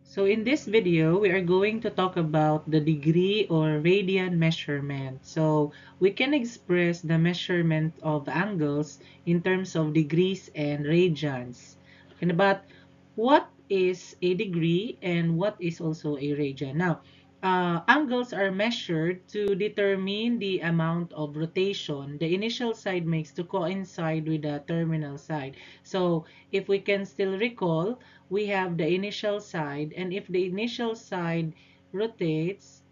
So in this video, we are going to talk about the degree or radian measurement. So we can express the measurement of angles in terms of degrees and radians. And but what is a degree and what is also a radian? Now, angles are measured to determine the amount of rotation the initial side makes to coincide with the terminal side. So if we can still recall, we have the initial side, and if the initial side rotates,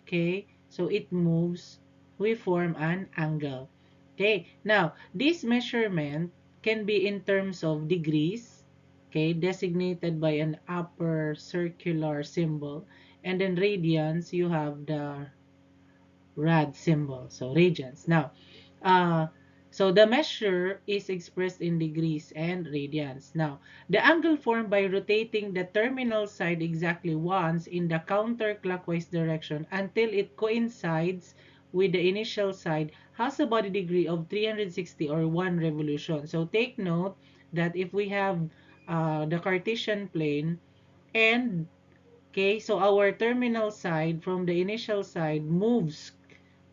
okay, so it moves, we form an angle. Okay, now this measurement can be in terms of degrees, okay, designated by an upper circular symbol, and then radians, you have the rad symbol, so radians. Now, uh, so the measure is expressed in degrees and radians. Now, the angle formed by rotating the terminal side exactly once in the counterclockwise direction until it coincides with the initial side has a body degree of 360 or 1 revolution. So take note that if we have the Cartesian plane and okay, so our terminal side from the initial side moves,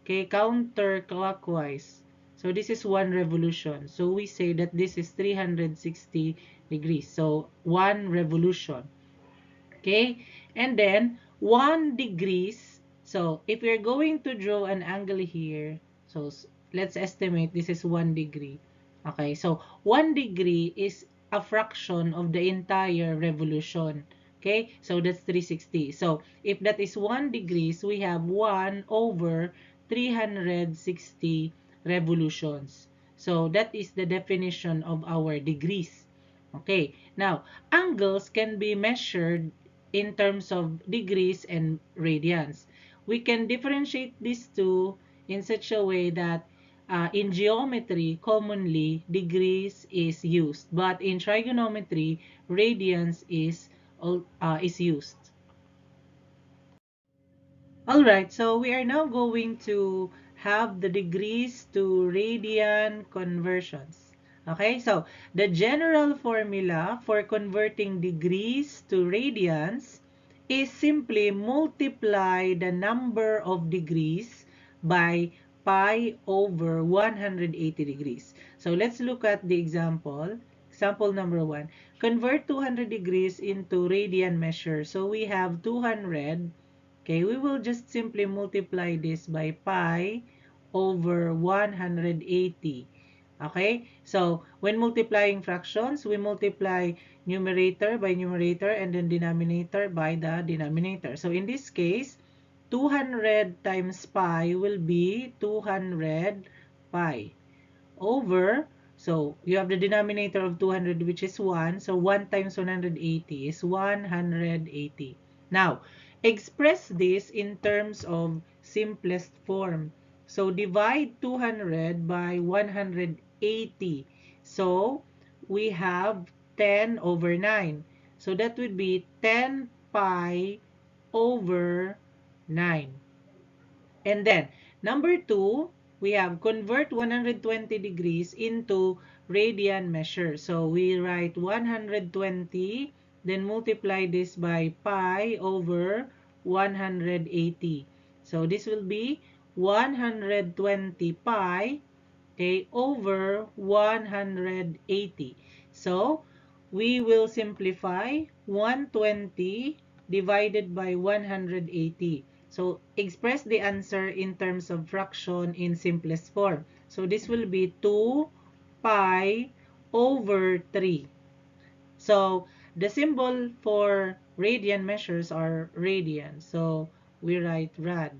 okay, counterclockwise. So this is 1 revolution. So we say that this is 360 degrees. So 1 revolution. Okay? And then 1 degrees. So if we're going to draw an angle here, so let's estimate this is 1 degree. Okay? So 1 degree is a fraction of the entire revolution. Okay? So that's 360. So if that is 1 degrees, we have 1 over 360 revolutions. So that is the definition of our degrees. Okay. Now, angles can be measured in terms of degrees and radians. We can differentiate these two in such a way that in geometry, commonly degrees is used, but in trigonometry, radians is used. All right, so we are now going to have the degrees to radian conversions. Okay, so the general formula for converting degrees to radians is simply multiply the number of degrees by pi over 180 degrees. So let's look at the example. Example number 1. Convert 200 degrees into radian measure. So we have 200. Okay, we will just simply multiply this by pi over 180. Okay, so when multiplying fractions, we multiply numerator by numerator and then denominator by the denominator. So in this case, 200 times pi will be 200 pi over, so you have the denominator of 200 which is 1, so 1 times 180 is 180. Now, express this in terms of simplest form. So divide 200 by 180. So we have 10 over 9. So that would be 10 pi over 9. And then, number 2, we have convert 120 degrees into radian measure. So we write 120, then multiply this by pi over 180. So this will be 120 pi, okay, over 180. So we will simplify 120 divided by 180. So express the answer in terms of fraction in simplest form. So this will be 2 pi over 3. So the symbol for radian measures are radian. So we write rad.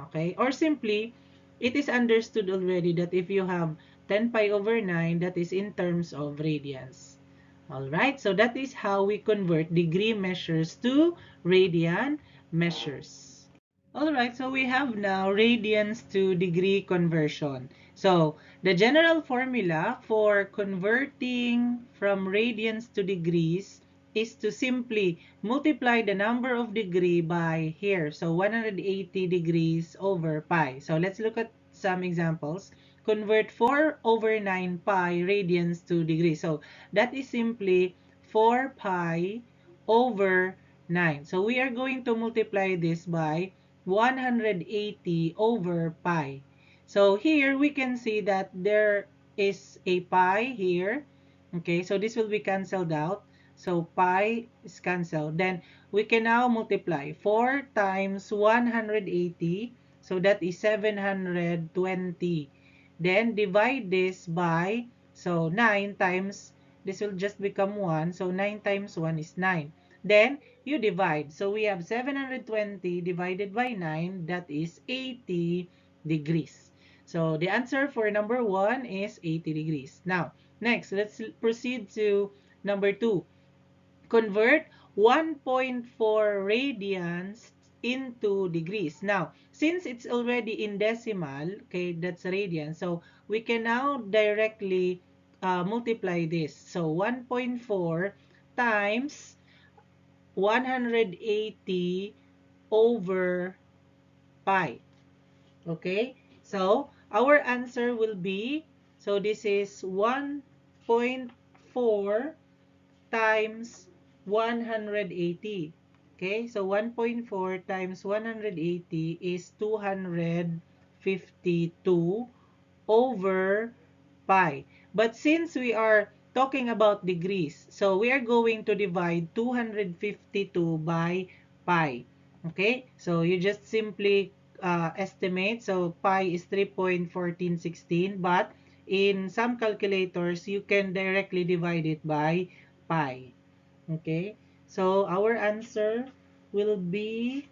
Okay? Or simply, it is understood already that if you have 10 pi over 9, that is in terms of radians. Alright, so that is how we convert degree measures to radian measures. Alright, so we have now radians to degree conversion. So, the general formula for converting from radians to degrees is to simply multiply the number of degree by here. So, 180 degrees over pi. So, let's look at some examples. Convert 4 over 9 pi radians to degrees. So, that is simply 4 pi over 9. So we are going to multiply this by 180 over pi. So here we can see that there is a pi here. Okay, so this will be cancelled out. So pi is cancelled. Then we can now multiply 4 times 180. So that is 720. Then divide this by, so 9 times, this will just become 1. So 9 times 1 is 9. Then you divide. So we have 720 divided by 9. That is 80 degrees. So the answer for number 1 is 80 degrees. Now, next, let's proceed to number 2. Convert 1.4 radians into degrees. Now, since it's already in decimal, okay, that's radian, so we can now directly multiply this. So 1.4 times 180 over pi. Okay? So, our answer will be, so this is 1.4 times 180. Okay? So, 1.4 times 180 is 252 over pi. But since we are talking about degrees, so we are going to divide 252 by pi. Okay? So you just simply estimate. So pi is 3.1416, but in some calculators, you can directly divide it by pi. Okay? So our answer will be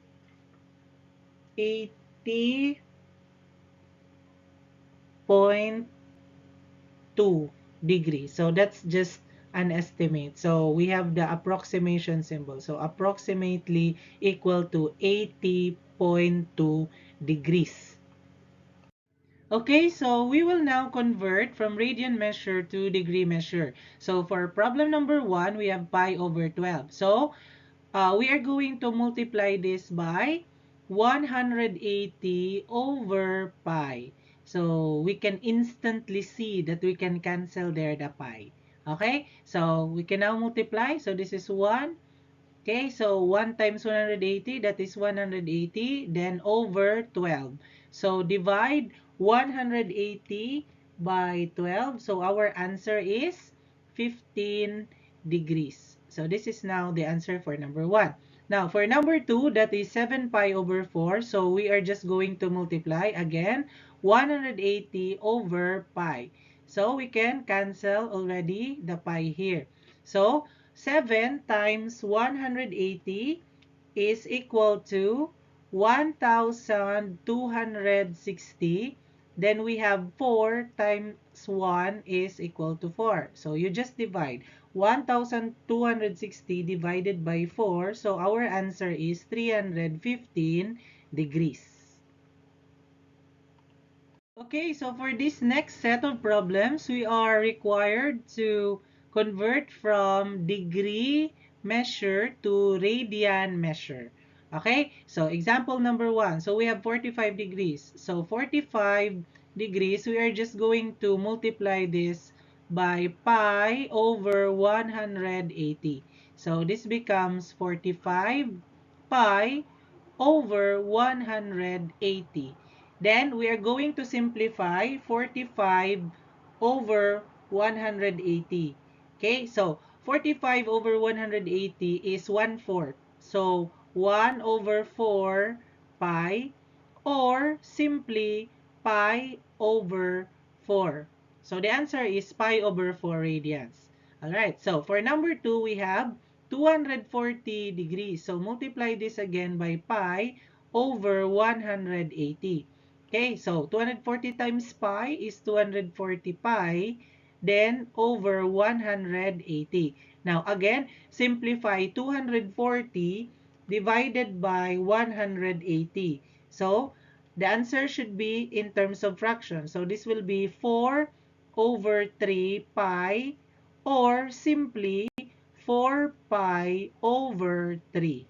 80.2 degrees. So that's just an estimate. So we have the approximation symbol. So approximately equal to 80.2 degrees. Okay, so we will now convert from radian measure to degree measure. So for problem number 1, we have pi over 12. So we are going to multiply this by 180 over pi. So we can instantly see that we can cancel there the pi. Okay, so we can now multiply. So this is 1. Okay, so 1 times 180, that is 180, then over 12. So divide 180 by 12. So our answer is 15 degrees. So this is now the answer for number 1. Now for number 2, that is 7 pi over 4. So we are just going to multiply again 180 over pi. So we can cancel already the pi here. So 7 times 180 is equal to 1,260. Then we have 4 times 1 is equal to 4. So you just divide 1,260 divided by 4. So our answer is 315 degrees. Okay, so for this next set of problems, we are required to convert from degree measure to radian measure. Okay, so example number 1. So we have 45 degrees. So 45 degrees, we are just going to multiply this by pi over 180. So this becomes 45 pi over 180. Then we are going to simplify 45 over 180. Okay, so 45 over 180 is 1/4. So 1 over 4 pi, or simply pi over 4. So the answer is pi over 4 radians. Alright, so for number 2, we have 240 degrees. So multiply this again by pi over 180. Okay, so 240 times pi is 240 pi, then over 180. Now again, simplify 240 divided by 180. So the answer should be in terms of fraction. So this will be 4 over 3 pi, or simply 4 pi over 3.